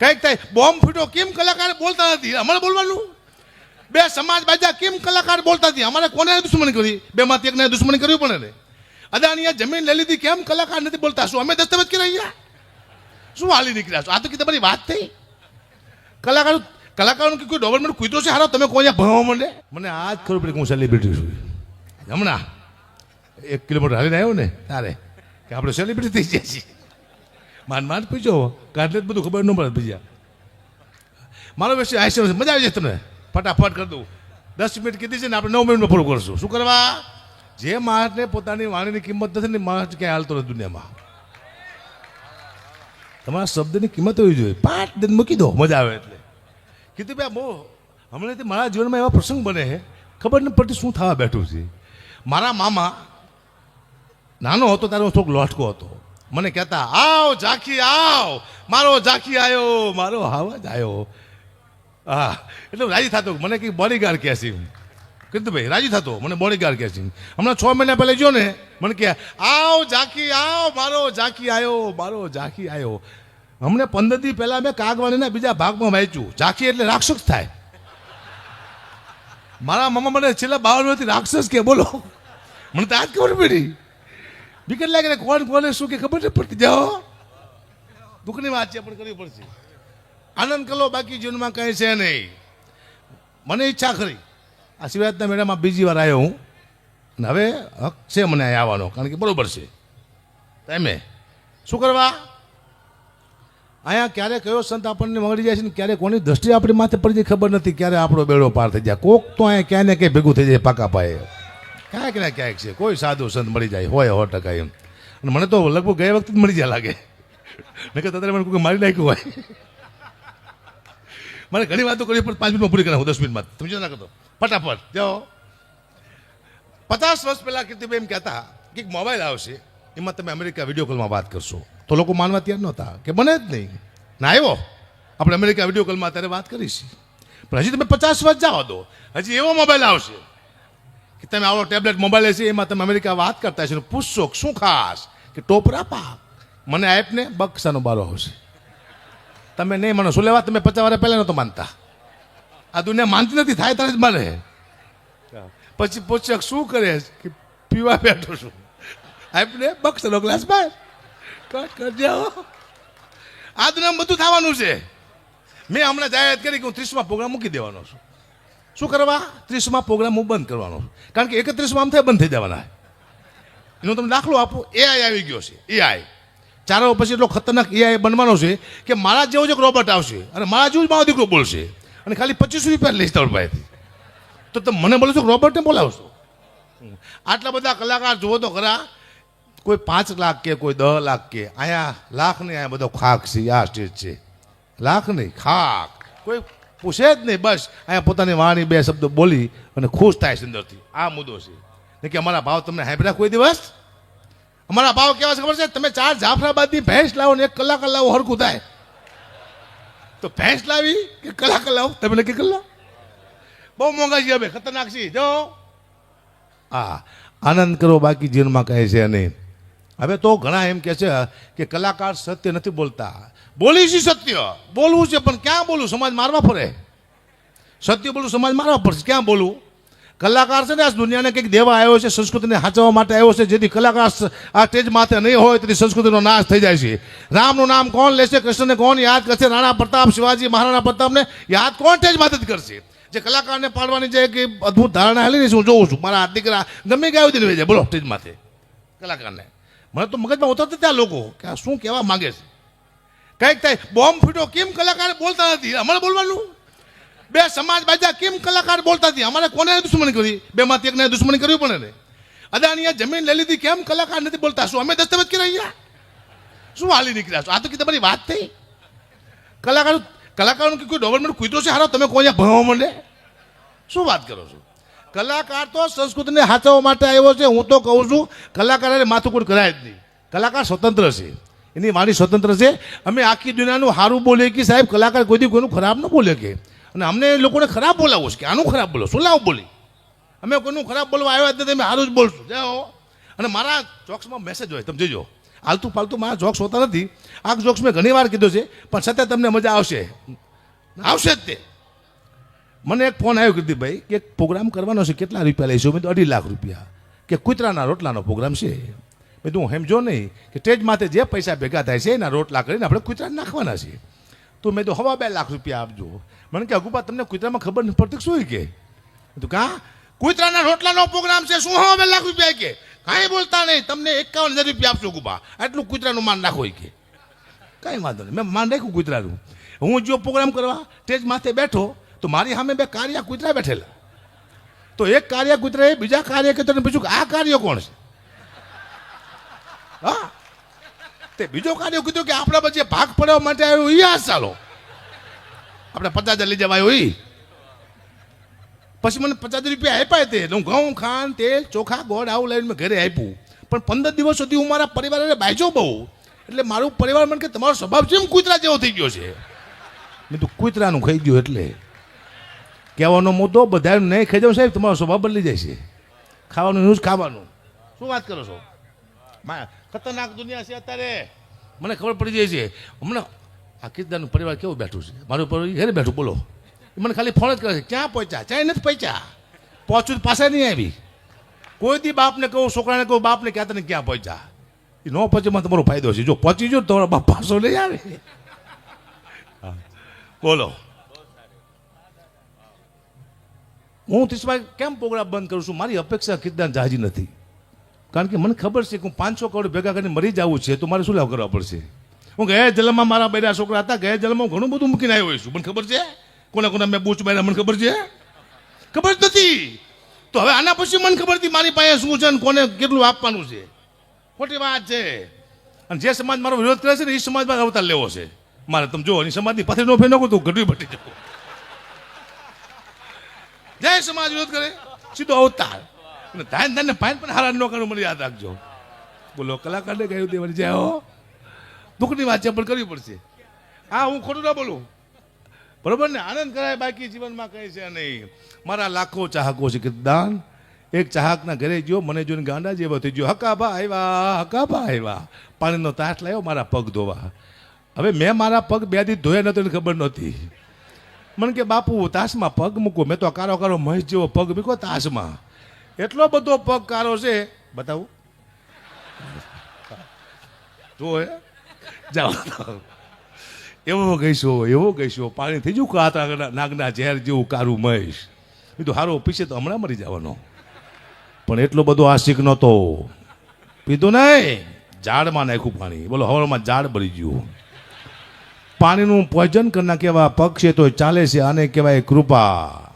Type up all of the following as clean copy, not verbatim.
કંઈક થાય બોમ્બ ફૂટ્યો કેમ કલાકાર બોલતા નથી અમારે બોલવાનું બે સમાજ બાજા કેમ કલાકાર બોલતા નથી અમારે કોને દુશ્મની કરી બેમાંથી એકને દુશ્મની કરવી પડે ને અદાણીએ જમીન લઈ લીધી કેમ કલાકાર નથી બોલતા શું અમે દસ્તાવેજ કરી રહ્યા શું હાલી નીકળ્યા છો આ તો કે તમારી વાત થઈ કલાકારોનું કે કોઈ ગવર્મેન્ટ કૂતરો છે હારો તમે કોઈ ભણવા માંડે મને આ જ ખબર પડી કે હું સેલિબ્રિટી છું હમણાં 1 કિલોમીટર હાલીને આવ્યો ને તારે કે આપણે સેલિબ્રિટી થઈ ગયા છીએ માંડ પૂછો કાઢલે જ બધું ખબર ન પડે બીજા મારો વિષય આશય મજા આવી જાય તમને ફટાફટ કરી દઉં 10 મિનિટ કીધી છે ને આપણે 9 મિનિટમાં પૂરું કરશું શું કરવા જે માણસને પોતાની વાણીની કિંમત નથી ને માણસ ક્યાંય હાલતો નથી દુનિયામાં તમારા શબ્દની કિંમત હોવી જોઈએ 5 દિન મૂકી દો મજા આવે એટલે કીધું ભાઈ બહુ હમણાંથી મારા જીવનમાં એવા પ્રસંગ બને છે ખબર ન પડતી શું થવા બેઠું છે મારા મામા નાનો હતો ત્યારે હું થોડોક લોટકો હતો મને કહેતા આવ ઝાંખી આવ મારો ઝાંખી આવ્યો મારો હાવજ આવ્યો હા એટલે રાજી થતો મને કંઈક બોડીગાર્ડ કહે છે કીધું ભાઈ રાજી થતો મને બોડીગાર્ડ કહે છે હમણાં 6 મહિના પહેલાં જો ને મને કહે આવ ઝાંખી આવ મારો ઝાંખી આવ્યો મારો ઝાંખી આવ્યો હમણાં 15 દી પહેલાં મેં કાગવાણીના બીજા ભાગમાં વાંચ્યું ઝાંખી એટલે રાક્ષસ થાય મારા મામા મને છેલ્લા 52 વર્ષથી રાક્ષસ કે બોલો મને તો આજ ખબર પડી વિકેટ લાગે કોણ કોને શું કે ખબર નથી પડતી જાઓ દુઃખની વાત છે પણ કરવી પડશે આનંદ કરો બાકી જીવનમાં કંઈ છે નહીં મને ઈચ્છા ખરી આ શિવરાજના મેળામાં બીજી વાર આવ્યો હું અને હવે હક છે મને અહીં આવવાનો કારણ કે બરોબર છે તમે શું કરવા અહીંયા ક્યારે કયો સંત આપણને મળી જાય છે ને ક્યારે કોની દ્રષ્ટિ આપણી માથે પડી જાય ખબર નથી ક્યારે આપણો બેડો પાર થઈ જાય કોક તો અહીંયા ક્યાંય ને ક્યાંય ભેગું થઈ જાય પાકા પાયે ક્યાંક ને ક્યાંક છે કોઈ સાધુ સંત મળી જાય હોય 100% એમ અને મને તો લગભગ ગયા વખતે જ મળી જાય લાગે મેં કહ્યું તારે મને કોઈ મારી નાખ્યું હોય મારે ઘણી વાતો કરી પણ 5 મિનિટમાં પૂરી કરાવું 10 મિનિટમાં તમે જો ના કરતો ફટાફટ જાઓ 50 વર્ષ પહેલાં કીર્તિભાઈ એમ કહેતા કે મોબાઈલ આવશે એમાં તમે અમેરિકા વિડીયો કોલમાં વાત કરશો તો લોકો માનવા તૈયાર નહોતા કે બને જ નહીં ના આવ્યો આપણે અમેરિકા વિડીયો કોલમાં અત્યારે વાત કરીશ પણ હજી તમે 50 વર્ષ જાઓ દો હજી એવો મોબાઈલ આવશે કે તમે આવો ટેબ્લેટ મોબાઈલ છે એમાં તમે અમેરિકા વાત કરતા હશો પૂછશો શું ખાસ કે ટોપરા પાક મને આપને બક્ષાનો બારો આવશે તમે નહીં માનો શું લેવા તમે 50 વર્ષ પહેલાં નહોતો માનતા આ દુનિયા માનતી નથી થાય ત્યારે જ માને પછી પૂછે શું કરે કે પીવા બેઠો છું આપને બક્ષાનો ગ્લાસ બાર કટ કરજો આ દુનિયામાં બધું થવાનું છે મેં હમણાં જાહેરાત કરી કે હું 30મા પ્રોગ્રામ મૂકી દેવાનો છું શું કરવા 30મા પ્રોગ્રામ હું બંધ કરવાનો કારણ કે 31માં આમ થાય બંધ થઈ જવાના એનો તમે દાખલો આપો એઆઈ આવી ગયો છે એઆઈ 4 વર્ષ પછી એટલો ખતરનાક એઆઈ બનવાનો છે કે મારા જેવો જ એક રોબોટ આવશે અને મારા જેવું જ મારો દીકરો બોલશે અને ખાલી 25 રૂપિયા લઈશ તમારી પાસેથી તો તમે મને બોલો છો રોબોટને બોલાવશો આટલા બધા કલાકાર જુઓ તો ખરા કોઈ 5 લાખ કે કોઈ 10 લાખ કે અહીંયા લાખ નહીં અહીંયા બધો ખાક છે આ સ્ટેજ છે લાખ નહીં ખાક કોઈ પૂછે જ નહીં બસ અહીંયા પોતાની વાણી 2 શબ્દો બોલી અને ખુશ થાય છે અંદરથી આ મુદ્દો છે ને કે અમારા ભાવ તમને સાંભળ્યા કોઈ દિવસ અમારા ભાવ કેવા છે ખબર છે તમે 4 જાફરાબાદની ભેંસ લાવો ને 1 કલાક લાવો હરખું થાય તો ભેંસ લાવી કે કલાક લાવો તમે નક્કી કરી લો બહુ મોંઘા છે હવે ખતરનાક છે જો હા આનંદ કરો બાકી જીવનમાં કહે છે નહીં હવે તો ઘણા એમ કહે છે કે કલાકાર સત્ય નથી બોલતા બોલી છે સત્ય બોલવું છે પણ ક્યાં બોલવું સમાજ મારવા ફરે સત્ય બોલવું સમાજ મારવા પડશે ક્યાં બોલવું કલાકાર છે ને આ દુનિયાને કંઈક દેવા આવ્યો છે સંસ્કૃતિને સાચવવા માટે આવ્યો છે જેથી કલાકાર આ સ્ટેજ માથે નહીં હોય તેથી સંસ્કૃતિનો નાશ થઈ જાય છે રામનું નામ કોણ લેશે કૃષ્ણને કોણ યાદ કરશે રાણા પ્રતાપ શિવાજી મહારાણા પ્રતાપને યાદ કોણ સ્ટેજ માથે જ કરશે જે કલાકારને પાડવાની જે કે અદભુત ધારણા હાલી રહી છે હું જોઉં છું મારા દીકરા ગમે કે આવી દિન જાય બોલો સ્ટેજ માથે કલાકારને મને તો મગજમાં ઉતરતા ત્યાં લોકો કે આ શું કહેવા માગે છે કંઈક થાય બોમ્બ ફૂટ્યો કેમ કલાકાર બોલતા નથી અમારે બોલવાનું બે સમાજ બાજા કેમ કલાકાર બોલતા નથી અમારે કોને દુશ્મની કરી બેમાંથી એકને દુશ્મની કરવી પડે ને અદાણીએ જમીન લઈ લીધી કેમ કલાકાર નથી બોલતા શું અમે દસ્તાવેજ કરી રહ્યા શું હાલી નીકળ્યા છો આ તો કે તમારી વાત થઈ કલાકારોનું કે કોઈ ગવર્મેન્ટ કૂતરો છે હારો તમે કોઈ ભણવા માંડે શું વાત કરો છો કલાકાર તો સંસ્કૃતિને સાચવવા માટે આવ્યો છે હું તો કહું છું કલાકારે માથુકૂટ કરાય જ નહીં કલાકાર સ્વતંત્ર છે એની વાણી સ્વતંત્ર છે અમે આખી દુનિયાનું સારું બોલીએ કે સાહેબ કલાકાર કોઈ દી કોઈનું ખરાબ ન બોલે કે અને અમને એ લોકોને ખરાબ બોલાવવું છે કે આનું ખરાબ બોલો શું લાવ બોલી અમે કોઈનું ખરાબ બોલવા આવ્યા તો તમે સારું જ બોલશું જાઓ અને મારા ચોક્સમાં મેસેજ હોય તમે જોજો આલતું પાલતું મારા જોક્સ હોતા નથી. આ જોક્સ મેં ઘણી વાર કીધો છે, પણ છતાં તમને મજા આવશે જ તે. મને એક ફોન આવ્યો કીર્તિભાઈ કે એક પ્રોગ્રામ કરવાનો છે, કેટલા રૂપિયા લઈશું? મેં તો 2.5 લાખ રૂપિયા. કે કૂતરાના રોટલાનો પ્રોગ્રામ છે. મેં તું સમજો નહીં કે સ્ટેજ માથે જે પૈસા ભેગા થાય છે એના રોટલા કરીને આપણે કૂતરાને નાખવાના છે. તો મેં તો 2.5 લાખ રૂપિયા આપજો. મને કે અગુપા તમને કૂતરામાં ખબર નથી પડતી શું? કે તું કા કૂતરાના રોટલાનો પ્રોગ્રામ છે, શું 2.5 લાખ રૂપિયા? કે કાંઈ બોલતા નહીં, તમને 51,000 રૂપિયા આપશો અગુપા, આટલું કૂતરાનું માન નાખો. કે કાંઈ વાંધો નહીં, મેં માન રાખ્યું કૂતરાનું. હું જો પ્રોગ્રામ કરવા સ્ટેજ માથે બેઠો તો મારી સામે 2 કારિયા કૂતરા બેઠેલા. તો એક કારિયા કૂતરાએ બીજા કારિયા કૂતરાને પૂછ્યું કે આ કાર્ય કોણ છે? હા, તે બીજો કાર્ય કીધું કે આપણા વચ્ચે ભાગ પડવા માટે આવ્યો એ આ ચાલો આપણે 50,000 લઈ જવા આવ્યો. પછી મને 50,000 રૂપિયા આપ્યા. તે હું ઘઉં ખાંડ તેલ ચોખા ગોળ આવું લઈને મેં ઘરે આપ્યું. પણ 15 દિવસ સુધી હું મારા પરિવારને બાજ્યો બહુ. એટલે મારું પરિવાર મને કે તમારો સ્વભાવ કેમ કૂતરા જેવો થઈ ગયો છે? મેં તું કૂતરાનું ખાઈ ગયું એટલે કહેવાનો મુદ્દો બધા નહીં ખાઈ જાવ સાહેબ, તમારો સ્વભાવ બદલી જાય છે. ખાવાનું એવું જ ખાવાનું. શું વાત કરો છો? ખતરનાક દુનિયા છે અત્યારે, મને ખબર પડી જાય છે. હમણાં આ કીર્તનનું પરિવાર કેવું બેઠું છે, મારું પરિવાર ઘરે બેઠું. બોલો, એ મને ખાલી ફોન જ કરે છે, ક્યાં પહોંચ્યા? ક્યાંય નથી પહોંચ્યા. પહોંચું પાસે નહીં આવી. કોઈ દી બાપને કહું, છોકરાને કહું, બાપને કહેતા ને ક્યાં પહોંચ્યા. એ ન પહોંચેમાં તમારો ફાયદો છે. જો પહોંચી જો તમારા બાપ પાછો નહીં આવે. બોલો, હું તીસભાઈ કેમ પ્રોગ્રામ બંધ કરું છું? મારી અપેક્ષા કીર્તન જાજી નથી. કારણ કે મને ખબર છે કે હું 500 કરોડ ભેગા કરીને મરી જવું છે તો મારે શું લાવ કરવા પડશે? હું ગયા જન્મમાં મારા બેરા છોકરા હતા, ગયા જન્મમાં ઘણું બધું મૂકીને આવ્યો છું. મને ખબર છે કોને કોને મેં બૂચ માર્યા, મને ખબર છે? ખબર જ નથી. તો હવે આના પછી મને ખબર હતી મારી પાસે શું છે ને કોને કેટલું આપવાનું છે. ખોટી વાત છે. અને જે સમાજ મારો વિરોધ કરે છે ને એ સમાજમાં અવતાર લેવો છે મારે. તમે જો એની સમાજની પાથરી નો ફેર નાખો તો ગઢવી બટી જવું. જય સમાજ વિરોધ કરે સીધો અવતાર. ધાન ધાન પાન પણ હારા ન કરવું, મને યાદ રાખજો. બોલો, કલાકારને કહ્યું તે મને જાઓ દુઃખની વાત છે પણ કરવી પડશે. હા, હું ખોટું ના બોલું, બરોબર ને? આનંદ કરાય, બાકી જીવનમાં કંઈ છે નહીં. મારા લાખો ચાહકો છે. કીર્તન એક ચાહકના ઘરે ગયો, મને જોઈને ગાંડા જેવો થઈ ગયો. હકાભા આવ્યા, હકાભા આવ્યા. પાણીનો તાસ લાવ્યો મારા પગ ધોવા. હવે મેં મારા પગ 2 દી ધોયા નતો, એને ખબર નહોતી. મને કે બાપુ તાસમાં પગ મૂકો. મેં તો કારો કારો મહેશ જેવો પગ મૂકો તાસમાં. એટલો બધો પગ કારો છે, બતાવું જો જાઓ. એવો ગઈશો પાણી થઈ ગયું કાતા નાગના ઝેર જેવું કારું મહેશ. કીધું હારો પીછે તો હમણાં મરી જવાનો. પણ એટલો બધો આશિક નહોતો. પીધું નહીં, ઝાડમાં નાખ્યું પાણી. બોલો, હવામાં ઝાડ બળી ગયું. પાણીનું પોઈઝન કરના કેવા પગ છે તો ચાલે છે. આને કહેવાય કૃપા.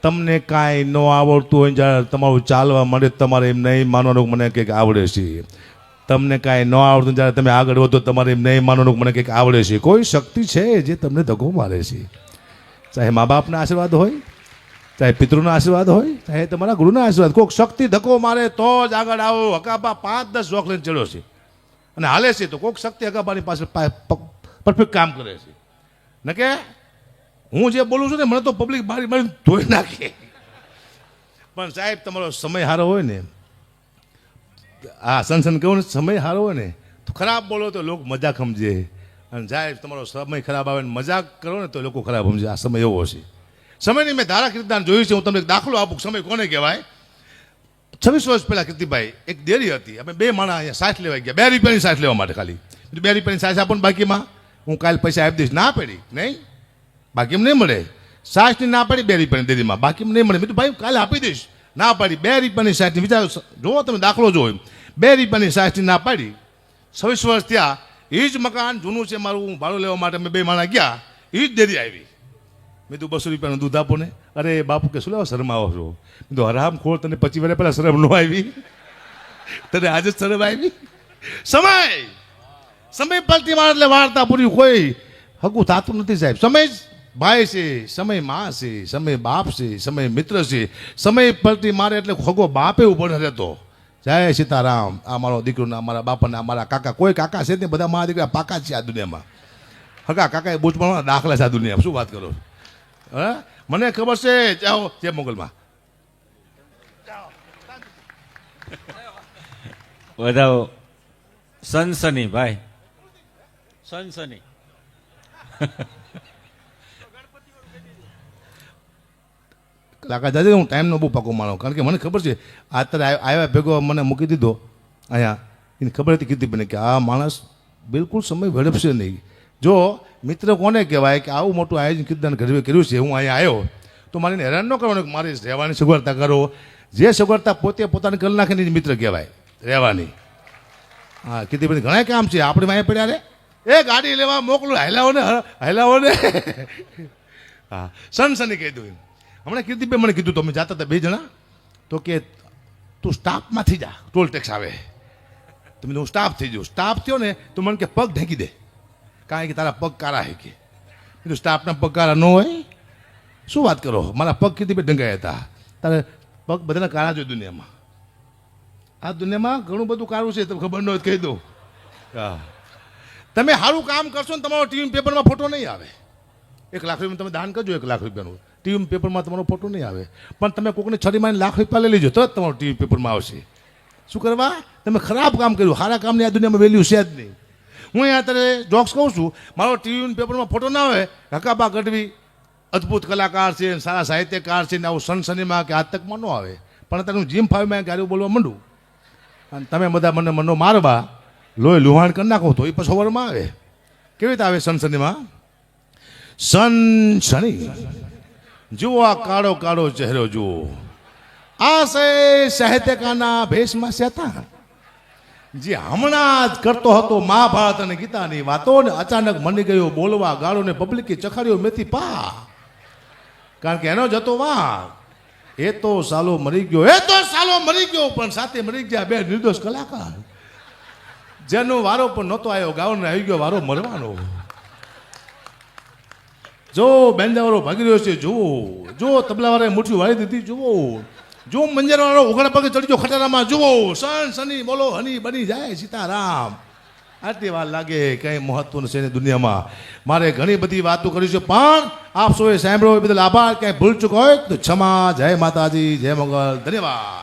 તમને કાંઈ ન આવડતું હોય જ્યારે તમારું ચાલવા મળે તમારે એમ નહીં માનવાનું મને કંઈક આવડે છે. તમને કાંઈ ન આવડતું જ્યારે તમે આગળ વધો તમારે એમ નહીં માનવાનું મને કંઈક આવડે છે. કોઈ શક્તિ છે જે તમને ધક્કો મારે છે. ચાહે મા બાપના આશીર્વાદ હોય, ચાહે પિતૃના આશીર્વાદ હોય, ચાહે તમારા ગુરુના આશીર્વાદ. કોઈક શક્તિ ધક્કો મારે તો જ આગળ આવો. હકાબા 5-10 જોખ લઈને ચડ્યો છે અને હાલે છે તો કોઈક શક્તિ હકાબાની પાસે પરફેક્ટ કામ કરે છે. ન કે હું જે બોલું છું ને મને તો પબ્લિક મારી મારી ધોઈ નાખે. પણ સાહેબ તમારો સમય સારો હોય ને, આ સનસન કહું ને, સમય સારો હોય ને તો ખરાબ બોલો તો લોકો મજાક સમજે. અને સાહેબ તમારો સમય ખરાબ આવે ને મજાક કરો ને તો લોકો ખરાબ સમજે. આ સમય એવો છે. સમયની મેં ધારા કીર્તન જોયું છે. હું તમને એક દાખલો આપું. સમય કોને કહેવાય? 26 વર્ષ પહેલાં કીર્તિભાઈ એક ડેરી હતી. અમે 2 માણસ અહીંયા સાસ લેવા ગયા, 2 રૂપિયાની સાસ લેવા માટે. ખાલી 2 રૂપિયાની સાસ આપો ને બાકીમાં હું કાલે પૈસા આપી દઈશ. ના પડી નહીં, બાકીમાં નહીં મળે. સાસની ના પાડી 2 રૂપિયાની ડેરીમાં, બાકીમાં નહીં મળે. મેં તો ભાઈ કાલે આપી દઈશ. ના પાડી 2 રૂપિયાની સાસની. વિચારો, જુઓ તમે દાખલો જોયો. 2 રૂપિયાની સાસની ના પાડી. 26 વર્ષ થયા. એ જ મકાન જૂનું છે મારું, ભાડું લેવા માટે અમે 2 માણસ ગયા. એ જ ડેરી આવી. મેં તો 200 રૂપિયાનું દૂધ આપો ને. અરે બાપુ કે શું લેવા શરમાવો છો? મેં તો હરામ ખોર, તને 25 વર્ષ પહેલાં શરમ ન આવી? તને આજે જ શરમ આવી? સમય પલટી મારે એટલે વાર્તા પૂરી. કોઈ હકું થતું નથી સાહેબ. સમય ભાઈ છે, સમય માં છે, સમય બાપ છે, સમય મિત્ર છે. સમય પલટી મારે એટલે હગો બાપે ઉપર રહેતો. જય સીતારામ. આ મારો દીકરો, અમારા બાપાને, અમારા કાકા, કોઈ કાકા છે ને બધા મારા દીકરા પાકા છે આ દુનિયામાં. હગા કાકા એ બુચમાં દાખલા છે આ દુનિયામાં. શું વાત કરો? હા, મને ખબર છે. જાઓ જે મોગલમાં વધાવો સનસની ભાઈ, સનસની. કાકા દાદી હું ટાઈમનો બહુ પાકો માનો, કારણ કે મને ખબર છે અત્યારે આવ્યા ભેગો મને મૂકી દીધો અહીંયા, એને ખબર હતી કીર્તિબેન કે આ માણસ બિલકુલ સમય વેડપશે નહીં. જો મિત્ર કોને કહેવાય કે આવું મોટું આયોજન કીર્તન ઘરે કર્યું છે, હું અહીંયા આવ્યો તો મારે હેરાન ન કરવાનું કે મારી રહેવાની સગવડતા કરો. જે સગવડતા પોતે પોતાને કરી નાખીને જ મિત્ર કહેવાય રહેવાની. હા કીર્તિબેન ઘણા કામ છે આપણે અહીંયા પડ્યા રે, એ ગાડી લેવા મોકલું હાલાવો ને. હા સનસની કહી દઉં. હમણાં કીર્તિબેન મને કીધું તમે જાતા હતા 2 જણા, તો કે તું સ્ટાફમાંથી જા, ટોલ ટેક્સ આવે. તમે હું સ્ટાફ થઈ જાઉં. સ્ટાફ થયો ને તો મને કે પગ ઢેંકી દે, કારણ કે તારા પગ કાળા હે કે. કીધું સ્ટાફના પગ કાળા ન હોય, શું વાત કરો, મારા પગ કીર્તિબેન ઢંગાયા હતા. તારે પગ બધાના કાળા જોઈએ દુનિયામાં. આ દુનિયામાં ઘણું બધું કાળું છે, તમે ખબર ન હોય કહી દઉં. હા તમે સારું કામ કરશો ને તમારો ટીવી પેપરમાં ફોટો નહીં આવે. 1 લાખ રૂપિયા તમે દાન કરજો, 1 લાખ રૂપિયાનું ટીવી પેપરમાં તમારો ફોટો નહીં આવે. પણ તમે કોકને છરી મારીને લાખ રૂપિયા લઈ લેજો તો જ તમારો ટીવી પેપરમાં આવશે. શું કરવા? તમે ખરાબ કામ કર્યું. સારા કામની આ દુનિયામાં વેલ્યુ છે જ નહીં. હું અહીંયા અત્યારે જોક્સ કહું છું, મારો ટીવી પેપરમાં ફોટો ના આવે, હકાબા ગઢવી અદ્ભુત કલાકાર છે, સારા સાહિત્યકાર છે, ને આવું સનસનીમાં કે આજ તકમાં ન આવે. પણ અત્યારે હું જીમ ફાવીમાં ગાડીઓ બોલવા માંડું અને તમે બધા મને મનો મારવા લોહી લુહાણ કરી નાખો તો એ પછી સવારમાં આવે. કેવી રીતે આવે સનસનીમાં? સનસની જુઓ આ કાળો કાળો ચહેરો જુઓ, આ સે સાહિત્યકારના ભેષમાં હતા જે હમણાં જ કરતો હતો મહાભારત અને ગીતાની વાતો ને અચાનક મની ગયો બોલવા ગાળો ને પબ્લિકે ચખાડ્યો મેથી પા. કારણ કે એનો જ હતો વાંક. એ તો સાલો મરી ગયો, પણ સાથે મરી ગયા 2 નિર્દોષ કલાકાર, જેનો વારો પણ નહોતો આવ્યો, ગાવાનો આવી ગયો વારો મરવાનો. જો બેન્જાવાળો ભાગી રહ્યો છે જુઓ, જો તબલાવાળાએ મુઠ્ઠી વાળી દીધી જુઓ, જો મંજરાવાળો ઉઘડા પગે ચડી ગયો ખટારામાં જુઓ. સનસની બોલો હની બની જાય સીતારામ. આટલી વાર લાગે કંઈ મહત્વ નથી ને દુનિયામાં. મારે ઘણી બધી વાતો કરી છે, પણ આપ સૌએ સાંભળ્યો એ બદલ આભાર. ક્યાંય ભૂલ ચૂક હોય તો ક્ષમા. જય માતાજી, જય મંગલ, ધન્યવાદ.